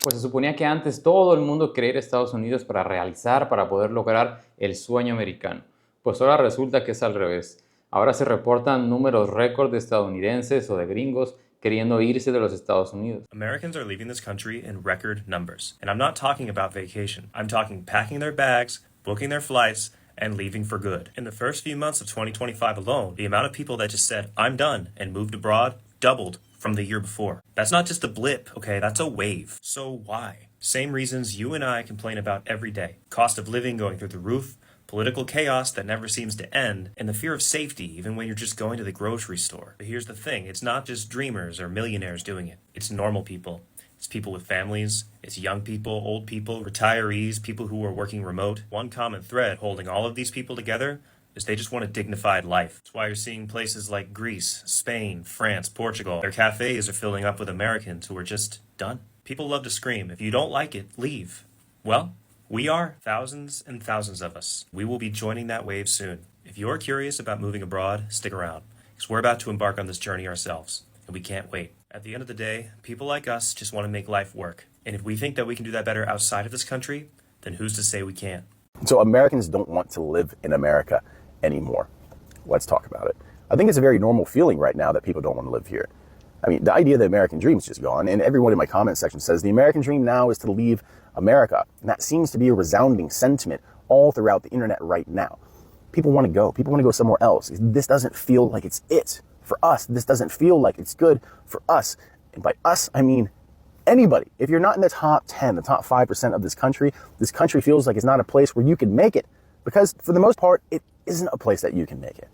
Pues se suponía que antes todo el mundo quería ir a Estados Unidos para poder lograr el sueño americano. Pues ahora resulta que es al revés. Ahora se reportan números récord de estadounidenses o de gringos queriendo irse de los Estados Unidos. Americans are leaving this country in record numbers. And I'm not talking about vacation. I'm talking packing their bags, booking their flights, and leaving for good. In the first few months of 2025 alone, the amount of people that just said, I'm done, and moved abroad doubled from the year before. That's not just a blip, okay? That's a wave. So why? Same reasons you and I complain about every day. Cost of living going through the roof, political chaos that never seems to end, and the fear of safety even when you're just going to the grocery store. But here's the thing, it's not just dreamers or millionaires doing it. It's normal people. It's people with families, it's young people, old people, retirees, people who are working remote. One common thread holding all of these people together is they just want a dignified life. That's why you're seeing places like Greece, Spain, France, Portugal. Their cafes are filling up with Americans who are just done. People love to scream, if you don't like it, leave. Well, we are, thousands and thousands of us. We will be joining that wave soon. If you're curious about moving abroad, stick around, because we're about to embark on this journey ourselves, and we can't wait. At the end of the day, people like us just want to make life work. And if we think that we can do that better outside of this country, then who's to say we can't? So Americans don't want to live in America anymore. Let's talk about it. I think it's a very normal feeling right now that people don't want to live here. I mean, the idea of the American dream is just gone, and everyone in my comment section says the American dream now is to leave America. And that seems to be a resounding sentiment all throughout the internet right now. People want to go. People want to go somewhere else. This doesn't feel like it's it for us. This doesn't feel like it's good for us. And by us, I mean anybody. If you're not in the top 10, the top 5% of this country feels like it's not a place where you can make it. Because for the most part, it isn't a place that you can make it.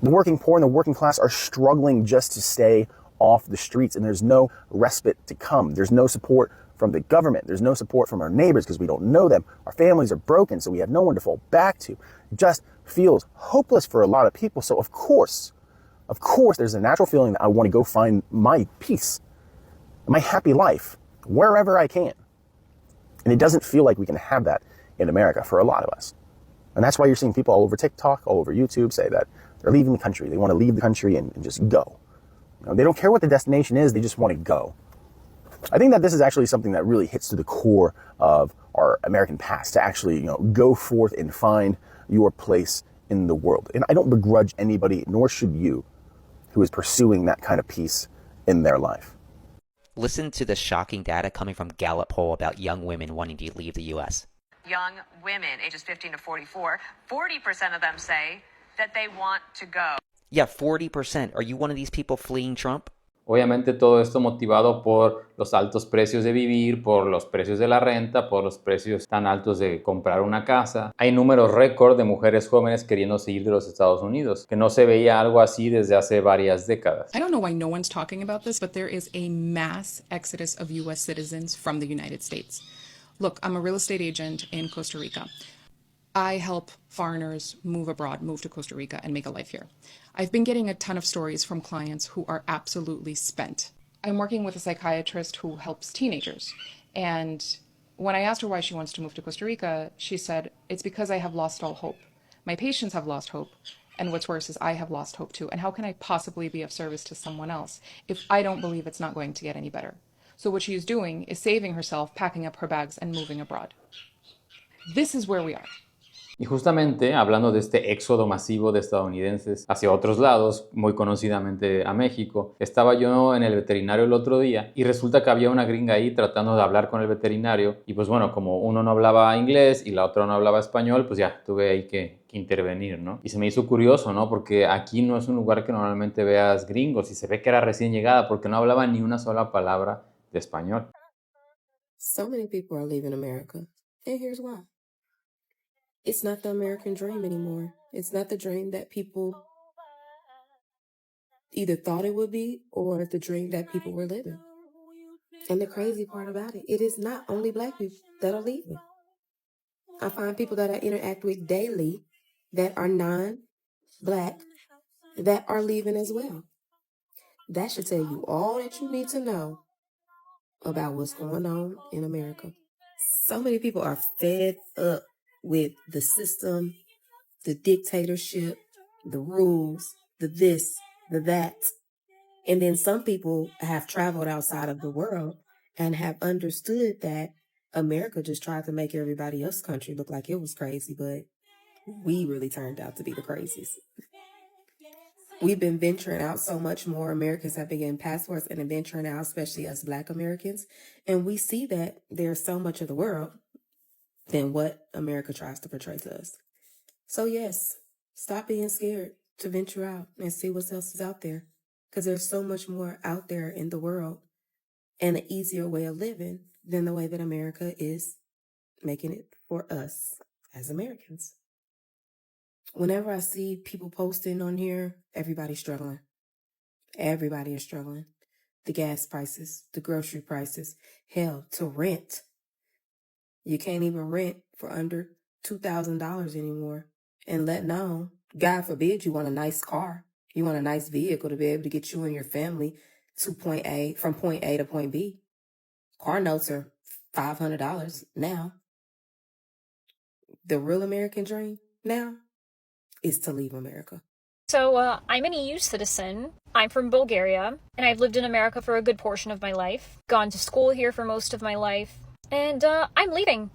The working poor and the working class are struggling just to stay off the streets, and there's no respite to come. There's no support from the government. There's no support from our neighbors because we don't know them. Our families are broken, so we have no one to fall back to. It just feels hopeless for a lot of people. So of course, there's a natural feeling that I want to go find my peace, my happy life, wherever I can. And it doesn't feel like we can have that in America for a lot of us. And that's why you're seeing people all over TikTok, all over YouTube say that they're leaving the country. They want to leave the country and just go. You know, they don't care what the destination is. They just want to go. I think that this is actually something that really hits to the core of our American past, to actually, go forth and find your place in the world. And I don't begrudge anybody, nor should you, who is pursuing that kind of peace in their life. Listen to the shocking data coming from Gallup poll about young women wanting to leave the U.S. Young women, ages 15 to 44, 40% of them say that they want to go. Yeah, 40%. Are you one of these people fleeing Trump? Obviamente todo esto motivado por los altos precios de vivir, por los precios de la renta, por los precios tan altos de comprar una casa. Hay números récord de mujeres jóvenes queriendo salir de los Estados Unidos, que no se veía algo así desde hace varias décadas. I don't know why no one's talking about this, but there is a mass exodus of U.S. citizens from the United States. Look, I'm a real estate agent in Costa Rica. I help foreigners move abroad, move to Costa Rica, and make a life here. I've been getting a ton of stories from clients who are absolutely spent. I'm working with a psychiatrist who helps teenagers. And when I asked her why she wants to move to Costa Rica, she said, it's because I have lost all hope. My patients have lost hope. And what's worse is I have lost hope too. And how can I possibly be of service to someone else if I don't believe it's not going to get any better? So what she is doing is saving herself, packing up her bags, and moving abroad. This is where we are. Y justamente hablando de este éxodo masivo de estadounidenses hacia otros lados, muy conocidamente a México, estaba yo en el veterinario el otro día y resulta que había una gringa ahí tratando de hablar con el veterinario y pues bueno, como uno no hablaba inglés y la otra no hablaba español, pues ya tuve ahí que intervenir, ¿no? Y se me hizo curioso, ¿no? Porque aquí no es un lugar que normalmente veas gringos y se ve que era recién llegada porque no hablaba ni una sola palabra de español. So many people are leaving America, and here's why. It's not the American dream anymore. It's not the dream that people either thought it would be or the dream that people were living. And the crazy part about it, it is not only Black people that are leaving. I find people that I interact with daily that are non-Black that are leaving as well. That should tell you all that you need to know about what's going on in America. So many people are fed up with the system, the dictatorship, the rules, the this, the that. And then some people have traveled outside of the world and have understood that America just tried to make everybody else's country look like it was crazy, but we really turned out to be the crazies. We've been venturing out so much more. Americans have been getting passports and venturing out, especially us Black Americans. And we see that there's so much of the world than what America tries to portray to us. So yes, stop being scared to venture out and see what else is out there. Because there's so much more out there in the world and an easier way of living than the way that America is making it for us as Americans. Whenever I see people posting on here, everybody's struggling. Everybody is struggling. The gas prices, the grocery prices, hell, to rent. You can't even rent for under $2,000 anymore. And let alone, God forbid, you want a nice car. You want a nice vehicle to be able to get you and your family from point A to point B. Car notes are $500 now. The real American dream now is to leave America. So, I'm an EU citizen. I'm from Bulgaria, and I've lived in America for a good portion of my life. Gone to school here for most of my life. And, I'm leaving.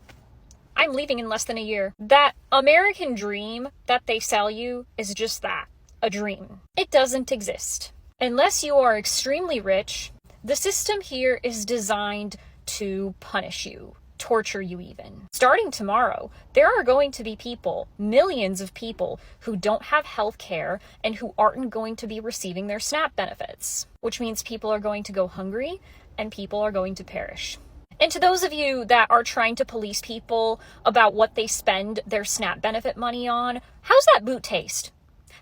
I'm leaving in less than a year. That American dream that they sell you is just that, a dream. It doesn't exist. Unless you are extremely rich, the system here is designed to punish you. Torture you even. Starting tomorrow, there are going to be people, millions of people, who don't have health care and who aren't going to be receiving their SNAP benefits, which means people are going to go hungry and people are going to perish. And to those of you that are trying to police people about what they spend their SNAP benefit money on, how's that boot taste?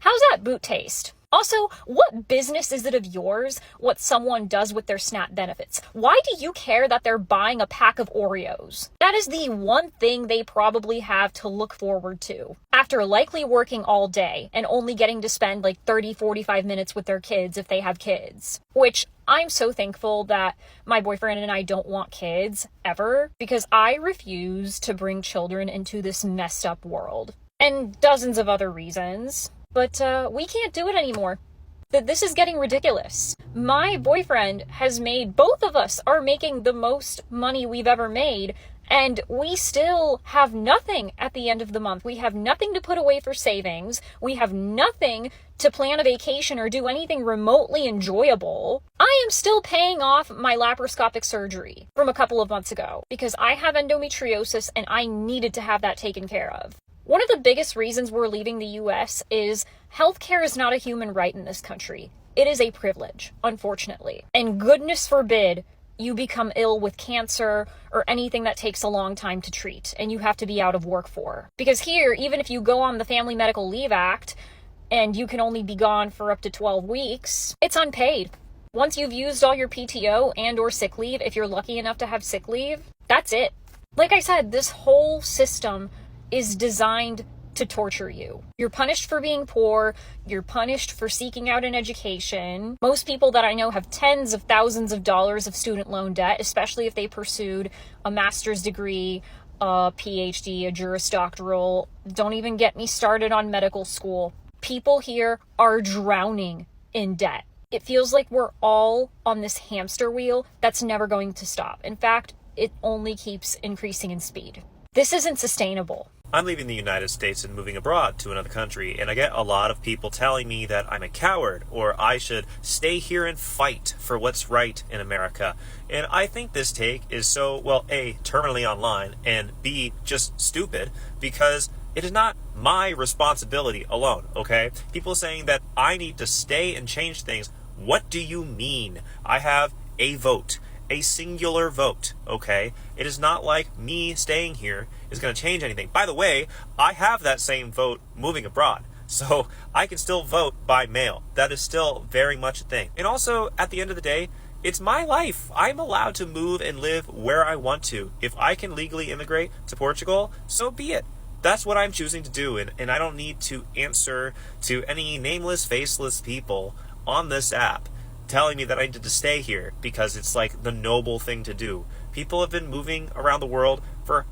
How's that boot taste? Also, what business is it of yours what someone does with their SNAP benefits? Why do you care that they're buying a pack of Oreos? That is the one thing they probably have to look forward to. After likely working all day and only getting to spend like 30-45 minutes with their kids if they have kids. Which I'm so thankful that my boyfriend and I don't want kids ever, because I refuse to bring children into this messed up world. And dozens of other reasons. But we can't do it anymore. This is getting ridiculous. My boyfriend has made, both of us are making the most money we've ever made, and we still have nothing at the end of the month. We have nothing to put away for savings. We have nothing to plan a vacation or do anything remotely enjoyable. I am still paying off my laparoscopic surgery from a couple of months ago because I have endometriosis and I needed to have that taken care of. One of the biggest reasons we're leaving the US is healthcare is not a human right in this country. It is a privilege, unfortunately. And goodness forbid you become ill with cancer or anything that takes a long time to treat and you have to be out of work for. Because here, even if you go on the Family Medical Leave Act and you can only be gone for up to 12 weeks, it's unpaid. Once you've used all your PTO and or sick leave, if you're lucky enough to have sick leave, that's it. Like I said, this whole system is designed to torture you. You're punished for being poor. You're punished for seeking out an education. Most people that I know have tens of thousands of dollars of student loan debt, especially if they pursued a master's degree, a PhD, a Juris Doctoral. Don't even get me started on medical school. People here are drowning in debt. It feels like we're all on this hamster wheel that's never going to stop. In fact, it only keeps increasing in speed. This isn't sustainable. I'm leaving the United States and moving abroad to another country, and I get a lot of people telling me that I'm a coward, or I should stay here and fight for what's right in America. And I think this take is so, well, A, terminally online, and B, just stupid, because it is not my responsibility alone, okay? People saying that I need to stay and change things. What do you mean? I have a vote. A singular vote, okay? It is not like me staying here is going to change anything. By the way, I have that same vote moving abroad, so I can still vote by mail. That is still very much a thing. And also, at the end of the day, it's my life. I'm allowed to move and live where I want to. If I can legally immigrate to Portugal, so be it. That's what I'm choosing to do, and I don't need to answer to any nameless, faceless people on this app telling me that I need to stay here because it's like the noble thing to do. People have been moving around the world for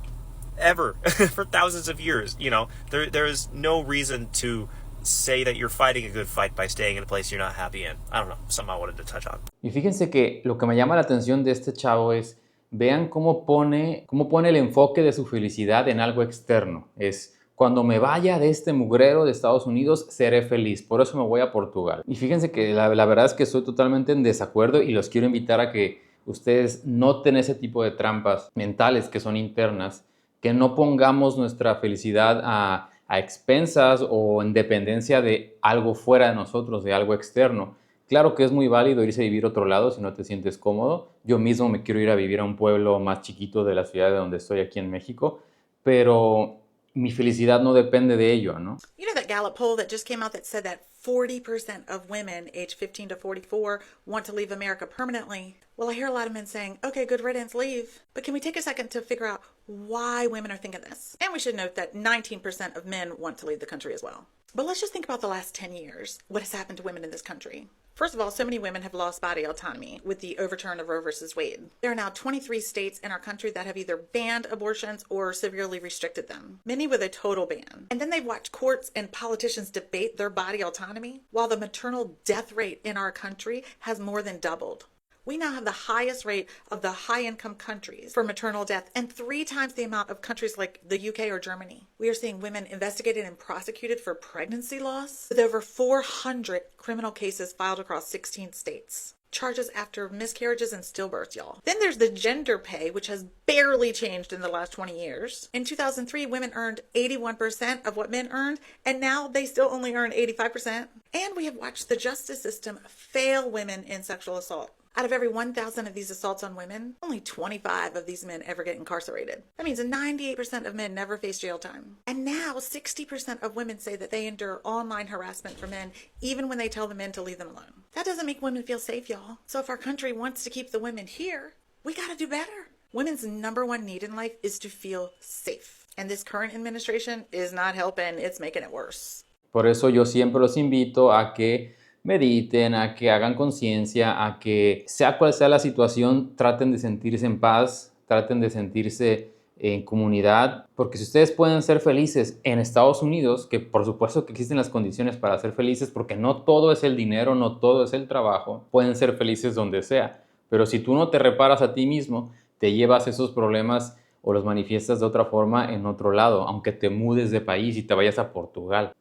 ever, for thousands of years. You know, there is no reason to say that you're fighting a good fight by staying in a place you're not happy in. I don't know, something I wanted to touch on. Y fíjense que lo que me llama la atención de este chavo es, vean cómo pone el enfoque de su felicidad en algo externo. Es, cuando me vaya de este mugrero de Estados Unidos, seré feliz. Por eso me voy a Portugal. Y fíjense que la verdad es que estoy totalmente en desacuerdo y los quiero invitar a que ustedes noten ese tipo de trampas mentales que son internas, que no pongamos nuestra felicidad a expensas o en dependencia de algo fuera de nosotros, de algo externo. Claro que es muy válido irse a vivir a otro lado si no te sientes cómodo. Yo mismo me quiero ir a vivir a un pueblo más chiquito de la ciudad de donde estoy aquí en México, pero mi felicidad no depende de ello, ¿no? You know that Gallup poll that just came out that said that 40% of women aged 15 to 44 want to leave America permanently? Well, I hear a lot of men saying, okay, good riddance, leave. But can we take a second to figure out why women are thinking this? And we should note that 19% of men want to leave the country as well. But let's just think about the last 10 years. What has happened to women in this country? First of all, so many women have lost body autonomy with the overturn of Roe versus Wade. There are now 23 states in our country that have either banned abortions or severely restricted them, many with a total ban. And then they've watched courts and politicians debate their body autonomy, while the maternal death rate in our country has more than doubled. We now have the highest rate of the high-income countries for maternal death and 3 times the amount of countries like the UK or Germany. We are seeing women investigated and prosecuted for pregnancy loss, with over 400 criminal cases filed across 16 states. Charges after miscarriages and stillbirths, y'all. Then there's the gender pay, which has barely changed in the last 20 years. In 2003, women earned 81% of what men earned, and now they still only earn 85%. And we have watched the justice system fail women in sexual assault. Out of every 1,000 of these assaults on women, only 25 of these men ever get incarcerated. That means 98% of men never face jail time. And now 60% of women say that they endure online harassment from men even when they tell the men to leave them alone. That doesn't make women feel safe, y'all. So if our country wants to keep the women here, we gotta do better. Women's number one need in life is to feel safe. And this current administration is not helping, it's making it worse. Por eso yo siempre los invito a que mediten, a que hagan conciencia, a que sea cual sea la situación, traten de sentirse en paz, traten de sentirse en comunidad, porque si ustedes pueden ser felices en Estados Unidos, que por supuesto que existen las condiciones para ser felices, porque no todo es el dinero, no todo es el trabajo, pueden ser felices donde sea, pero si tú no te reparas a ti mismo, te llevas esos problemas o los manifiestas de otra forma en otro lado, aunque te mudes de país y te vayas a Portugal.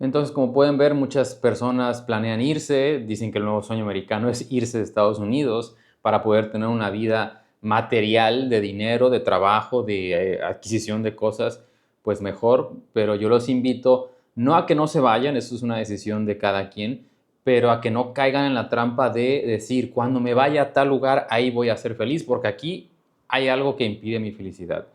Entonces, como pueden ver, muchas personas planean irse, dicen que el nuevo sueño americano es irse de Estados Unidos para poder tener una vida material de dinero, de trabajo, de adquisición de cosas, pues mejor. Pero yo los invito no a que no se vayan, eso es una decisión de cada quien, pero a que no caigan en la trampa de decir, cuando me vaya a tal lugar, ahí voy a ser feliz, porque aquí hay algo que impide mi felicidad.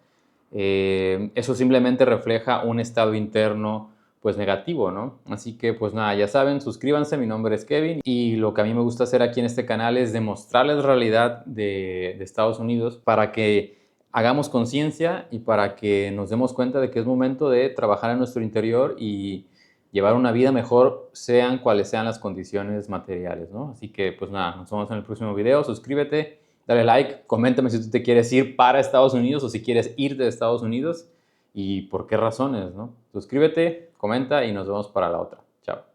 Eso simplemente refleja un estado interno pues negativo, ¿no? Así que pues nada, ya saben, suscríbanse, mi nombre es Kevin y lo que a mí me gusta hacer aquí en este canal es demostrarles la realidad de Estados Unidos para que hagamos conciencia y para que nos demos cuenta de que es momento de trabajar en nuestro interior y llevar una vida mejor, sean cuales sean las condiciones materiales, ¿no? Así que pues nada, nos vemos en el próximo video, suscríbete, dale like, coméntame si tú te quieres ir para Estados Unidos o si quieres ir de Estados Unidos y por qué razones, ¿no? Suscríbete, comenta y nos vemos para la otra. Chao.